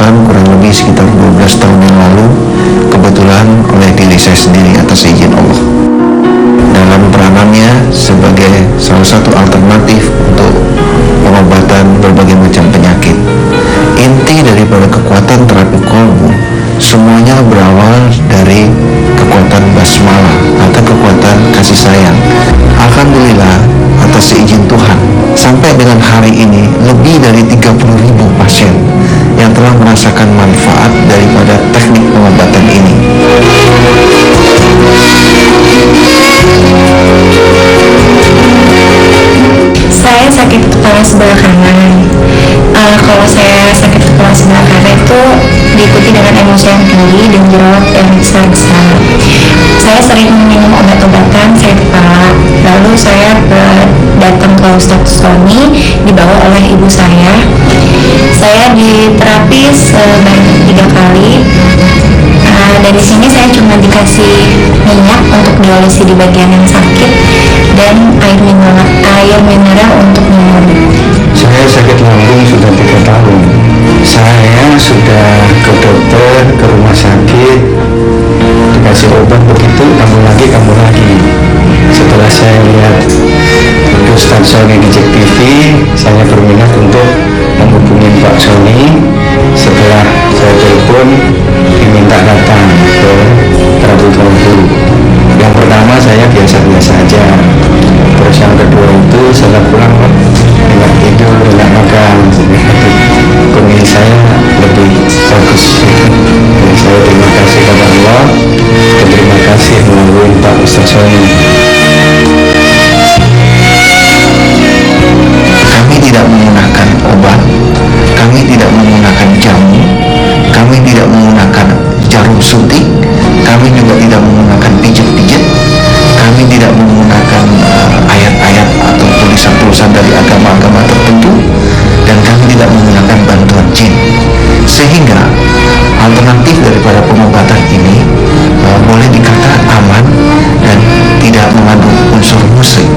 Kurang lebih sekitar 12 tahun yang lalu, kebetulan oleh diri saya sendiri atas izin Allah, dalam peranannya sebagai salah satu alternatif untuk pengobatan berbagai macam penyakit. Inti daripada kekuatan terapi kolbu semuanya berawal dari kekuatan basmalah atau kekuatan kasih sayang. Alhamdulillah, atas izin Tuhan, sampai dengan hari ini lebih dari 30.000 pasien yang telah merasakan manfaat daripada teknik pengobatan ini. Saya sakit kepala sebelah kanan. Kalau saya sakit kepala sebelah kanan itu diikuti dengan emosi yang tinggi dan jerawat yang besar-besar. Saya sering minum obat-obatan sakit kepala. Lalu saya datang ke Ustadz Sony, dibawa oleh ibu saya. Saya diterapi sebanyak 3 kali. Dari sini saya cuma dikasih minyak untuk diolesi di bagian yang sakit dan air mineral untuk minum. Saya sakit lambung sudah 3 tahun. Saya sudah ke dokter, ke rumah sakit, dikasih obat begitu, kamu lagi. Setelah saya lihat Ustadz Sony di Cek TV, saya berminat untuk menghubungi Pak Sony. Setelah saya telepon, diminta datang ke terapi kolbu. Yang pertama saya biasa-biasa aja. Terus yang kedua itu setelah pulang enak tidur, enak makan, kondisi saya lebih bagus. Dan saya terima kasih kepada Allah dan terima kasih melalui Pak Ustadz Sony. Kami tidak menggunakan obat, kami tidak menggunakan jamu, kami tidak menggunakan jarum suntik, kami juga tidak menggunakan pijat-pijat, kami tidak menggunakan ayat-ayat atau tulisan-tulisan dari agama-agama tertentu, dan kami tidak menggunakan bantuan jin. Sehingga alternatif daripada pengobatan ini boleh dikata aman dan tidak mengandung unsur musrik.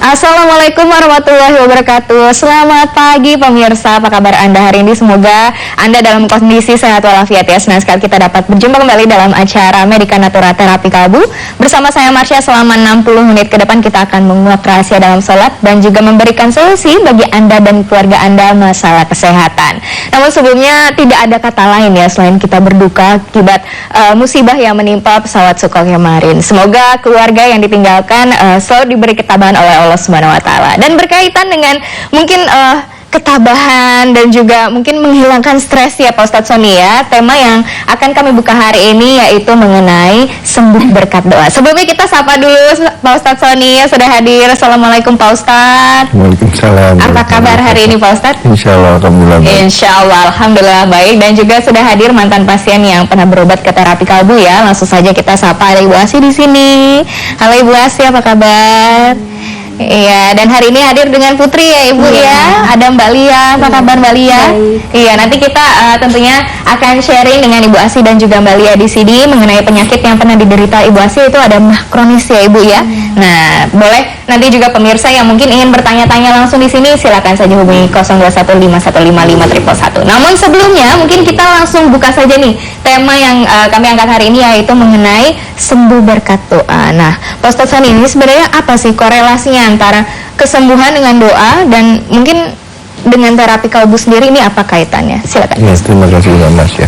Assalamualaikum warahmatullahi wabarakatuh. Selamat pagi pemirsa, apa kabar Anda hari ini? Semoga Anda dalam kondisi sehat walafiat ya. Senang sekali kita dapat berjumpa kembali dalam acara Medika Natura Terapi Kalbu. Bersama saya Marsha, selama 60 menit ke depan kita akan menguak rahasia dalam sholat dan juga memberikan solusi bagi Anda dan keluarga Anda masalah kesehatan. Namun sebelumnya tidak ada kata lain ya selain kita berduka akibat musibah yang menimpa pesawat Sukhoi kemarin. Semoga keluarga yang ditinggalkan selalu diberi ketabahan oleh Allah Subhanahu wa Ta'ala. Dan berkaitan dengan mungkin ketabahan dan juga mungkin menghilangkan stres ya Pak Ustadz Sony ya. Tema yang akan kami buka hari ini yaitu mengenai sembuh berkat doa. Sebelumnya kita sapa dulu Pak Ustadz Sony ya, sudah hadir. Assalamualaikum Pak Ustadz. Waalaikumsalam. Apa kabar hari ini Pak Ustadz? Insya Allah, alhamdulillah baik. Insya Allah, alhamdulillah baik. Dan juga sudah hadir mantan pasien yang pernah berobat ke terapi kalbu ya. Langsung saja kita sapa, ada Ibu Asih di sini. Halo Ibu Asih, apa kabar? Iya, dan hari ini hadir dengan Putri ya Ibu ya. Ada Mbak Lia, apa kabar Mbak Lia? Iya, nanti kita tentunya akan sharing dengan Ibu Asih dan juga Mbak Lia di sini mengenai penyakit yang pernah diderita Ibu Asih, itu ada MAH kronis ya Ibu ya. Nah, boleh nanti juga pemirsa yang mungkin ingin bertanya-tanya langsung di sini silakan saja hubungi 0215155111. Namun sebelumnya mungkin kita langsung buka saja nih tema yang kami angkat hari ini, yaitu mengenai sembuh berkat doa. Nah, Pak Ustadz Sani, ini sebenarnya apa sih korelasinya antara kesembuhan dengan doa dan mungkin dengan terapi kalbu sendiri, ini apa kaitannya? Silakan. Ya, terima kasih Mas ya.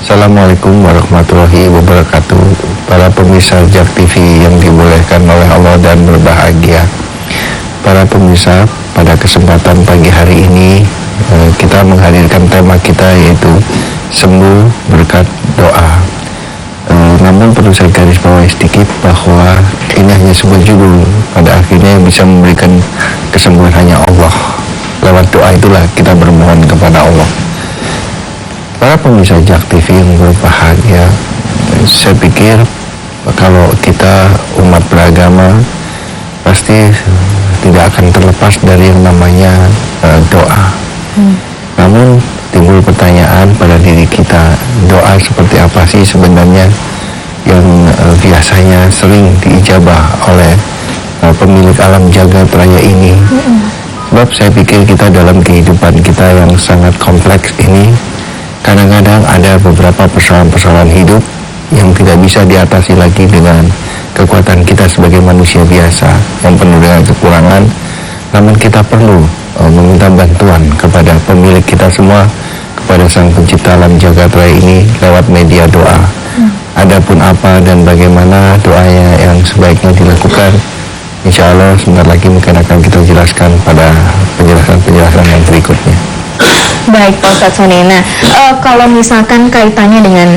Assalamualaikum warahmatullahi wabarakatuh. Para pemirsa JAK TV yang dimuliakan oleh Allah dan berbahagia. Para pemirsa, pada kesempatan pagi hari ini kita menghadirkan tema kita, yaitu sembuh berkat doa. Namun perlu saya garis bawahi sedikit bahwa ini hanya sebuah judul. Pada akhirnya yang bisa memberikan kesembuhan hanya Allah. Lewat doa itulah kita bermohon kepada Allah. Para pemirsa JAK TV yang berbahagia, saya pikir kalau kita umat beragama pasti tidak akan terlepas dari yang namanya doa. Namun timbul pertanyaan pada diri kita, doa seperti apa sih sebenarnya yang biasanya sering diijabah oleh pemilik alam jagat raya ini? Sebab saya pikir kita dalam kehidupan kita yang sangat kompleks ini, kadang-kadang ada beberapa persoalan-persoalan hidup yang tidak bisa diatasi lagi dengan kekuatan kita sebagai manusia biasa yang penuh dengan kekurangan. Namun kita perlu meminta bantuan kepada pemilik kita semua, kepada Sang Pencipta alam jagat raya ini lewat media doa. Adapun apa dan bagaimana doanya yang sebaiknya dilakukan, insya Allah sebentar lagi mungkin akan kita jelaskan pada penjelasan-penjelasan yang berikutnya. Baik Pak Ustadz Sani. Nah, kalau misalkan kaitannya dengan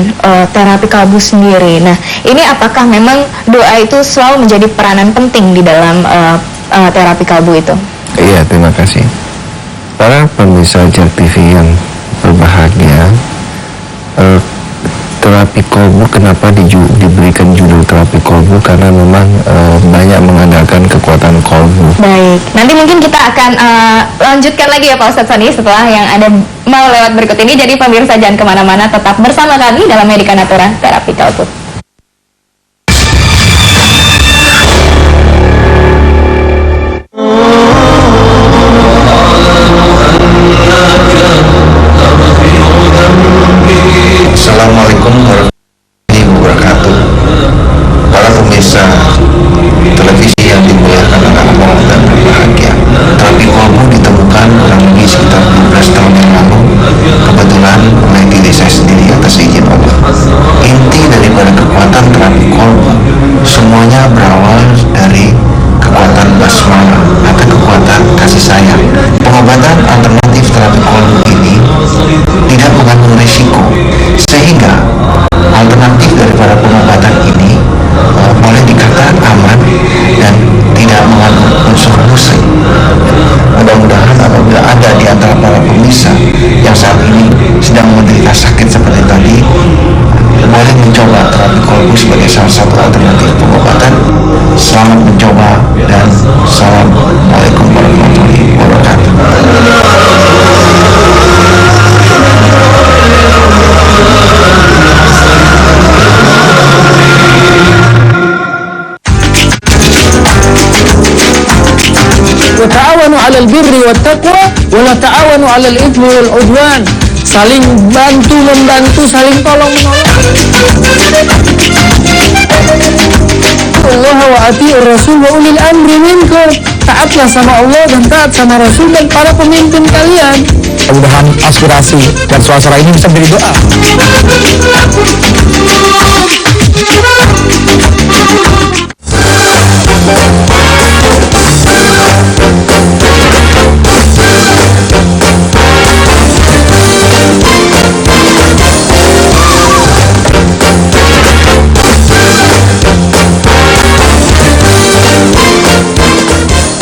terapi kalbu sendiri, nah ini apakah memang doa itu selalu menjadi peranan penting di dalam terapi kalbu itu? Iya, terima kasih. Para pemirsa JAK TV yang berbahagia, terapi kalbu kenapa diberikan judul terapi kalbu? Karena memang banyak mengandalkan kekuatan kalbu. Baik, nanti mungkin kita akan lanjutkan lagi ya Pak Ustadz Sani setelah yang ada mau lewat berikut ini. Jadi pemirsa jangan kemana-mana, tetap bersama kami dalam Medika Natura Terapi Kalbu. Assalamualaikum warahmatullahi wabarakatuh. Para pemirsa televisi yang dimuliakan oleh Allah dan berbahagia, terapi kalbu ditemukan kurang lebih sekitar 12 tahun yang lalu, kebetulan oleh diri saya sendiri atas izin Allah. Inti daripada kekuatan terapi kalbu semuanya berawal dari kekuatan basmalah atau kekuatan kasih sayang. Pengobatan alternatif terapi kalbu ini tidak mengandung risiko, sehingga alternatif daripada pengobatan ini boleh dikatakan aman dan tidak mengandung unsur musrik. Mudah-mudahan apabila ada di antara para pemirsa yang saat ini sedang menderita sakit seperti tadi, boleh mencoba terapi kalbu sebagai salah satu alternatif pengobatan. Selamat mencoba dan Assalamualaikum warahmatullahi wabarakatuh. وتعاونوا على البر والتقوى ولا تعاونوا على الإثم والعدوان. Saling bantu membantu, saling tolong menolong. Allah wa ati'ur rasul wa ulil amri minkum. Taatlah sama Allah dan taat sama Rasul dan para pemimpin kalian. Mudah-mudahan aspirasi dan suara-suara ini bisa menjadi doa.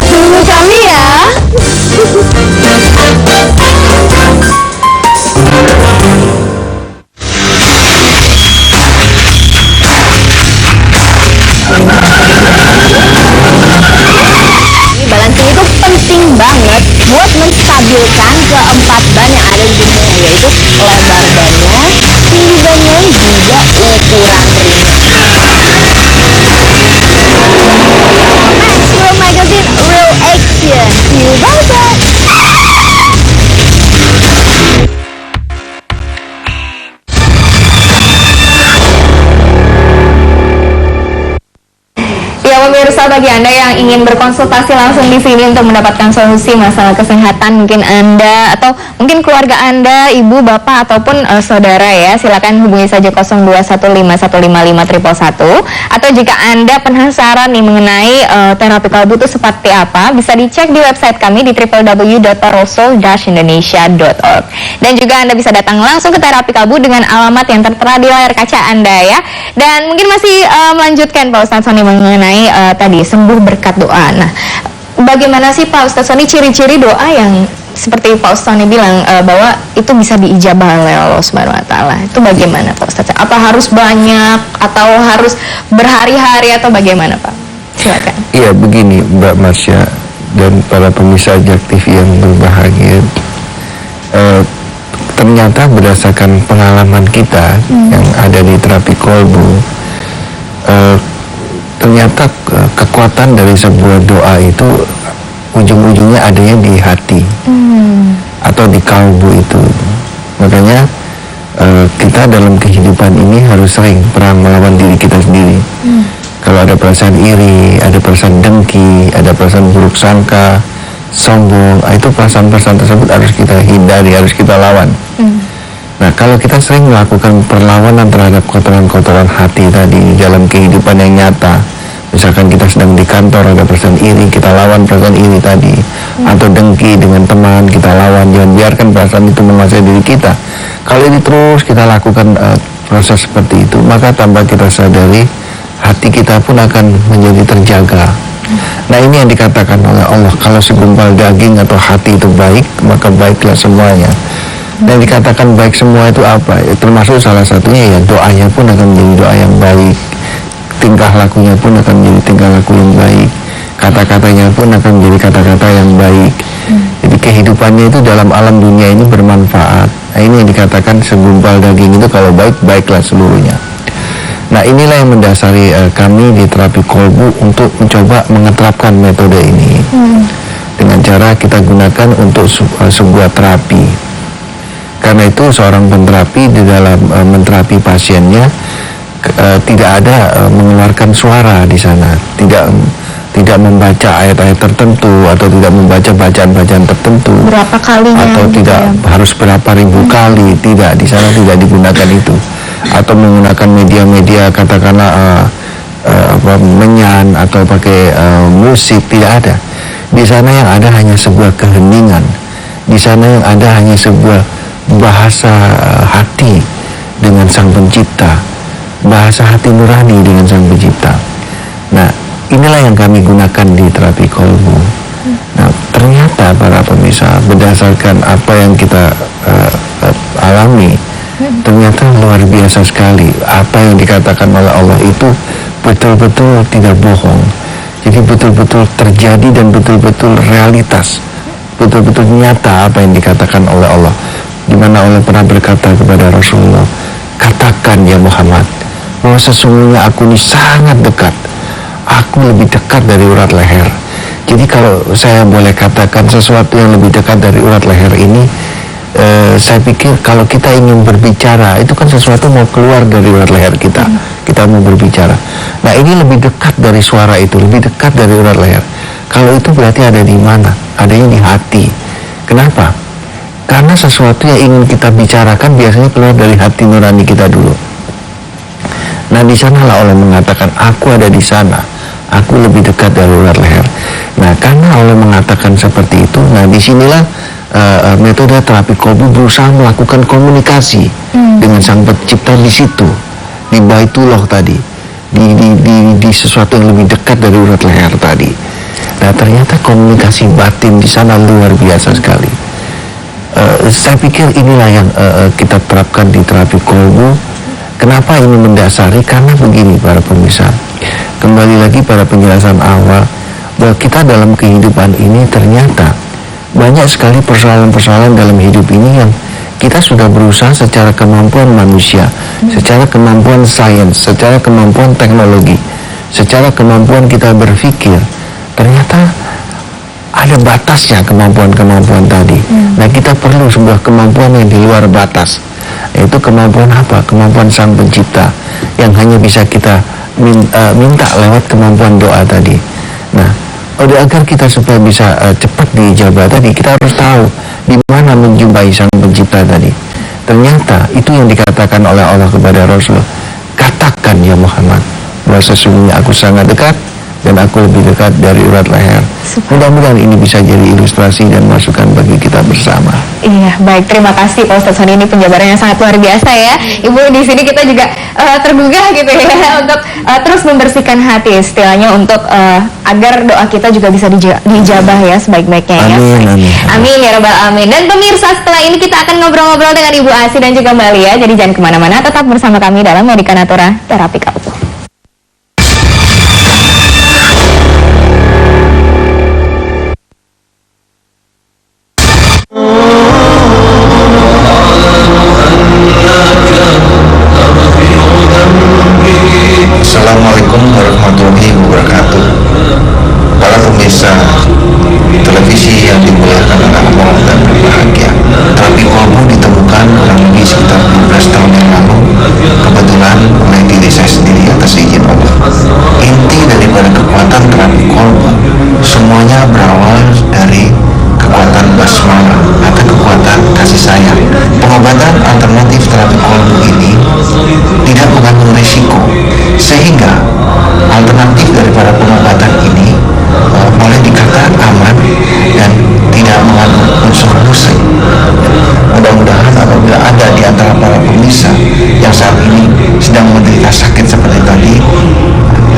Tunggu kami ya. keempat ban yang ada di dunia, yaitu lebar bannya, tinggi bannya, juga ukuran rimnya. Maximum Magazine Real Action, you banget. Ya pemirsa, bagi Anda yang ingin berkonsultasi langsung di sini untuk mendapatkan solusi masalah kesehatan mungkin Anda atau mungkin keluarga Anda, ibu, bapak ataupun saudara ya, silakan hubungi saja 0215155111. Atau jika Anda penasaran nih mengenai terapi kalbu itu seperti apa, bisa dicek di website kami di www.paroso-indonesia.org. Dan juga Anda bisa datang langsung ke terapi kalbu dengan alamat yang tertera di layar kaca Anda ya. Dan mungkin masih melanjutkan Pak Ustadz Sony mengenai tadi sembuh berkat doa. Nah, bagaimana sih Pak Ustadz Sony ciri-ciri doa yang seperti Pak Ustadz Sony bilang bahwa itu bisa diijabah oleh Allah Subhanahu Wa Taala? Itu bagaimana Pak Ustadz? Apa harus banyak atau harus berhari-hari atau bagaimana Pak? Silakan. Iya begini Mbak Marsya dan para pemirsa Jak TV yang berbahagia. Ternyata berdasarkan pengalaman kita yang ada di terapi kolbu, ternyata kekuatan dari sebuah doa itu ujung-ujungnya adanya di hati atau di kalbu itu. Makanya kita dalam kehidupan ini harus sering perang melawan diri kita sendiri. Kalau ada perasaan iri, ada perasaan dengki, ada perasaan buruk sangka, sombong, itu perasaan-perasaan tersebut harus kita hindari, harus kita lawan. Nah, kalau kita sering melakukan perlawanan terhadap kotoran-kotoran hati tadi dalam kehidupan yang nyata, misalkan kita sedang di kantor ada perasaan iri, kita lawan perasaan iri tadi, atau dengki dengan teman, kita lawan, jangan biarkan perasaan itu menguasai diri kita. Kalau ini terus kita lakukan proses seperti itu, maka tanpa kita sadari, hati kita pun akan menjadi terjaga. Nah, ini yang dikatakan oleh Allah, kalau segumpal daging atau hati itu baik, maka baiklah semuanya. Dan dikatakan baik semua itu apa? Ya, termasuk salah satunya ya doanya pun akan menjadi doa yang baik, tingkah lakunya pun akan menjadi tingkah laku yang baik, kata-katanya pun akan menjadi kata-kata yang baik. Jadi kehidupannya itu dalam alam dunia ini bermanfaat. Nah, ini yang dikatakan segumpal daging itu kalau baik, baiklah seluruhnya. Nah, inilah yang mendasari kami di terapi kolbu untuk mencoba mengeterapkan metode ini dengan cara kita gunakan untuk sebuah terapi. Karena itu seorang penterapi di dalam menterapi pasiennya tidak ada mengeluarkan suara di sana, tidak membaca ayat-ayat tertentu atau tidak membaca bacaan-bacaan tertentu. Berapa kalinya? Atau tidak harus berapa ribu kali, tidak, di sana tidak digunakan itu. Atau menggunakan media-media katakanlah menyan atau pakai musik, tidak ada. Di sana yang ada hanya sebuah keheningan. Di sana yang ada hanya sebuah bahasa hati dengan Sang Pencipta, bahasa hati nurani dengan Sang Pencipta. Nah, inilah yang kami gunakan di terapi kolbu. Nah, ternyata para pemirsa, berdasarkan apa yang kita alami, ternyata luar biasa sekali. Apa yang dikatakan oleh Allah itu betul-betul tidak bohong. Jadi betul-betul terjadi dan betul-betul realitas, betul-betul nyata apa yang dikatakan oleh Allah. Di mana Allah pernah berkata kepada Rasulullah, katakan ya Muhammad, bahwa sesungguhnya aku ini sangat dekat. Aku lebih dekat dari urat leher. Jadi kalau saya boleh katakan sesuatu yang lebih dekat dari urat leher ini, saya pikir kalau kita ingin berbicara, itu kan sesuatu mau keluar dari urat leher kita. Kita mau berbicara. Nah, ini lebih dekat dari suara itu, lebih dekat dari urat leher. Kalau itu berarti ada di mana? Adanya di hati. Kenapa? Karena sesuatu yang ingin kita bicarakan biasanya keluar dari hati nurani kita dulu. Nah, di sanalah Allah mengatakan, aku ada di sana, aku lebih dekat dari urat leher. Nah, karena Allah mengatakan seperti itu, nah disinilah metode terapi kolbu berusaha melakukan komunikasi dengan Sang Pencipta di situ, di Baitullah tadi, di sesuatu yang lebih dekat dari urat leher tadi. Nah, ternyata komunikasi batin di sana luar biasa sekali. Saya pikir inilah yang kita terapkan di terapi kolbu. Kenapa ini mendasari? Karena begini para pemirsa, kembali lagi pada penjelasan awal, bahwa kita dalam kehidupan ini ternyata banyak sekali persoalan-persoalan dalam hidup ini yang kita sudah berusaha secara kemampuan manusia, secara kemampuan sains, secara kemampuan teknologi, secara kemampuan kita berpikir, ternyata ada batasnya kemampuan-kemampuan tadi. Nah, kita perlu sebuah kemampuan yang di luar batas, yaitu kemampuan apa? Kemampuan Sang Pencipta yang hanya bisa kita minta lewat kemampuan doa tadi. Nah, agar kita supaya bisa cepat diijabah tadi, kita harus tahu di mana menjumpai Sang Pencipta tadi. Ternyata itu yang dikatakan oleh Allah kepada Rasul. Katakan ya Muhammad, bahwa sesungguhnya aku sangat dekat dan aku lebih dekat dari urat leher. Mudah-mudahan ini bisa jadi ilustrasi dan masukan bagi kita bersama. Iya, baik, terima kasih Pak Ustadz Sony, ini penjabarannya sangat luar biasa ya. Ibu, di sini kita juga tergugah gitu ya untuk terus membersihkan hati istilahnya untuk agar doa kita juga bisa diijabah ya sebaik-baiknya ya. Amin, amin. Amin ya rabbal alamin. Dan pemirsa, setelah ini kita akan ngobrol-ngobrol dengan Ibu Asi dan juga Mbak Lia. Jadi jangan kemana-mana, tetap bersama kami dalam Medika Natura Terapi Kalbu. Assalamualaikum warahmatullahi wabarakatuh. Para pemirsa televisi yang dimuliakan oleh Allah dan berbahagia, terapi kalbu ditemukan kurang lebih sekitar 12 tahun yang lalu, kebetulan oleh diri saya sendiri atas izin Allah. Inti daripada kekuatan terapi kalbu semuanya berawal dari kekuatan basmalah atau kekuatan kasih sayang. Pengobatan alternatif terapi kalbu ini tidak mengandung risiko, sehingga alternatif daripada pengobatan ini boleh dikata aman dan tidak mengandung unsur musik. Mudah-mudahan apabila ada di antara para pemirsa yang saat ini sedang menderita sakit seperti tadi,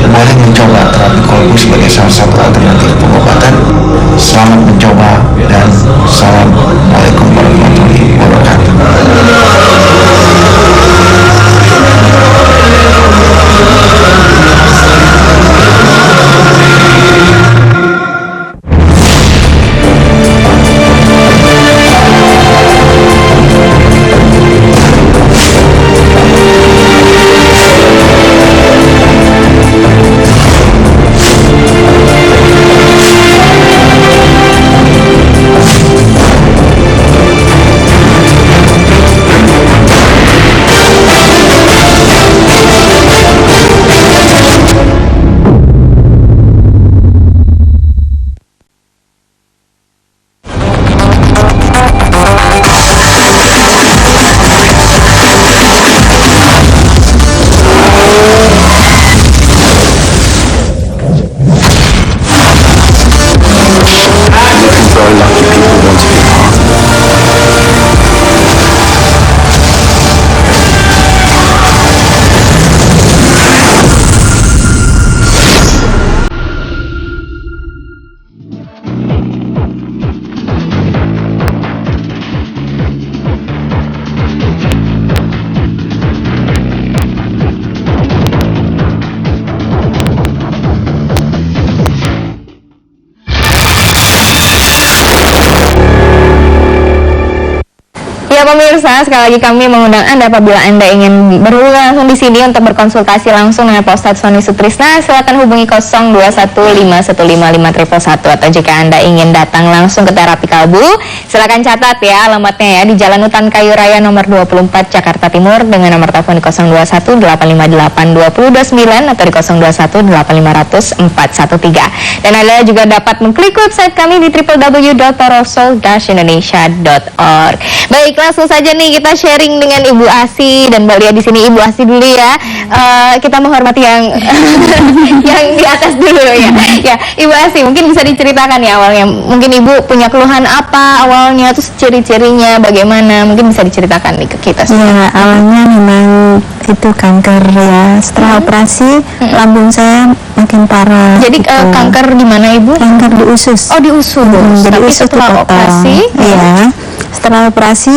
boleh mencoba terapi kalbu sebagai salah satu alternatif pengobatan. Selamat mencoba dan assalamualaikum warahmatullahi wabarakatuh. Pemirsa, sekali lagi kami mengundang Anda apabila Anda ingin berhubung langsung di sini untuk berkonsultasi langsung dengan Pak Ustadz Sony Sutrisna, silakan hubungi 0215155111, atau jika Anda ingin datang langsung ke terapi kalbu, silakan catat ya alamatnya ya, di Jalan Hutan Kayu Raya nomor 24 Jakarta Timur, dengan nomor telepon di 0218582029 atau di 0218500413. Dan Anda juga dapat mengklik website kami di www.dr.rasul-indonesia.org. Baik, langsung saja nih kita sharing dengan Ibu Asi dan Mbak Lia di sini. Ibu Asi dulu ya. Kita menghormati yang yang di atas dulu ya. Ya, Ibu Asi mungkin bisa diceritakan ya awalnya. Mungkin Ibu punya keluhan apa awalnya, terus ciri-cirinya bagaimana? Mungkin bisa diceritakan nih ke kita. Ya, awalnya memang itu kanker ya. Setelah operasi lambung saya makin parah. Jadi gitu. kanker di mana Ibu? Kanker di usus. Oh, di usus. Jadi Tapi usus setelah dipotong. operasi? Iya. Setelah operasi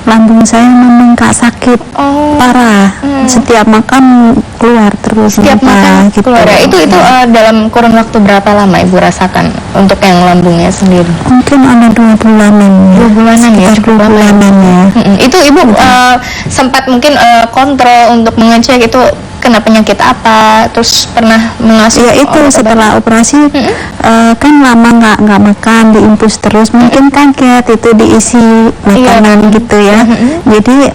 lambung saya membengkak sakit parah. Setiap makan keluar terus Setiap makan gitu. keluar ya. Itu dalam kurun waktu berapa lama Ibu rasakan untuk yang lambungnya sendiri? Mungkin ada 2 bulanan. 2 bulanan ya. Sekitar 2 bulanan ya. Itu Ibu sempat mungkin kontrol untuk mengecek itu kena penyakit apa, terus pernah mengasuh Ya itu setelah operasi kan lama nggak makan, diinfus terus, mungkin kaget itu diisi makanan gitu ya. Jadi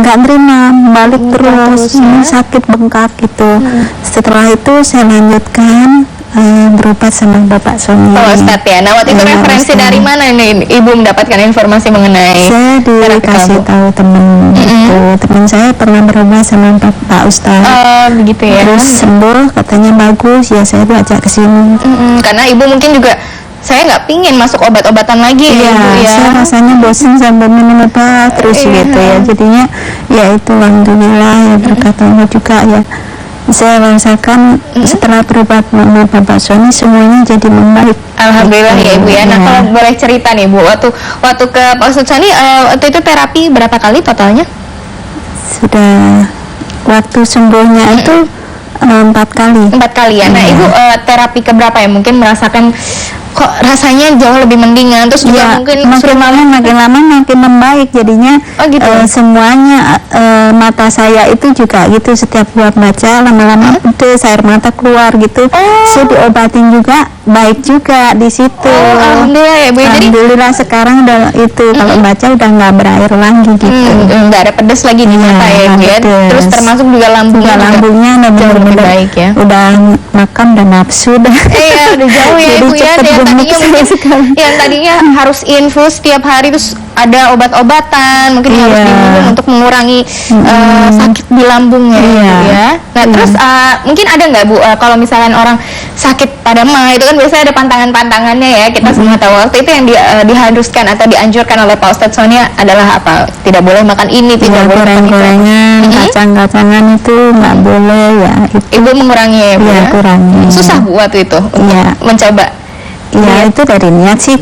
nggak terima, balik terus, sakit bengkak gitu. Setelah itu saya lanjutkan berobat sama Bapak Sony. Oh, Ustadz ya. Nah, waktu itu referensi dari mana nih Ibu mendapatkan informasi mengenai? Saya dikasih tahu teman itu. Teman saya pernah berobat sama Pak Ustadz. Begitu ya. Terus sembuh, katanya bagus, ya saya ajak ke sini. Karena Ibu mungkin juga saya nggak pingin masuk obat-obatan lagi ya, Ibu ya. Saya rasanya bosan sampai minum obat terus gitu ya. Jadinya ya itu alhamdulillah ya berkat Allah juga ya. Saya rasakan setelah berobat sama Bapak Sony semuanya jadi membaik. Alhamdulillah ya Ibu ya. Nah, kalau boleh cerita nih Bu, waktu ke Pak Ustadz Sony waktu itu terapi berapa kali totalnya? Sudah waktu sembuhnya itu 4 kali. 4 kali ya. Nah, Ibu terapi keberapa ya? Mungkin merasakan kok rasanya jauh lebih mendingan, terus juga mungkin makin lama makin membaik jadinya. gitu. Semuanya mata saya itu juga gitu, setiap buat baca lama-lama pedes, air mata keluar gitu. Saya diobatin juga baik juga di situ. Alhamdulillah ya Bu. Alhamdulillah sekarang udah itu kalau baca udah nggak berair lagi gitu. Nggak ada pedes lagi di mata ya Bu ya. Terus termasuk juga lambungnya udah lebih baik ya. Udah makan udah nafsu dah. Iya udah jauh ya Bu ya. Yang tadinya harus infus tiap hari, terus ada obat-obatan mungkin harus diminum untuk mengurangi sakit di lambungnya ya. Nah terus mungkin ada nggak Bu kalau misalnya orang sakit pada mah itu kan biasanya ada pantangan-pantangannya ya, kita semua tahu. Waktu itu yang diharuskan atau dianjurkan oleh Pak Ustadz Sonia adalah apa? Tidak boleh makan ini, tidak boleh makan gorengan, kacang-kacangan itu nggak boleh ya. Ibu mengurangi ya Bu ya? Kurangi. Susah Bu waktu itu untuk mencoba? Ya itu dari niat sih.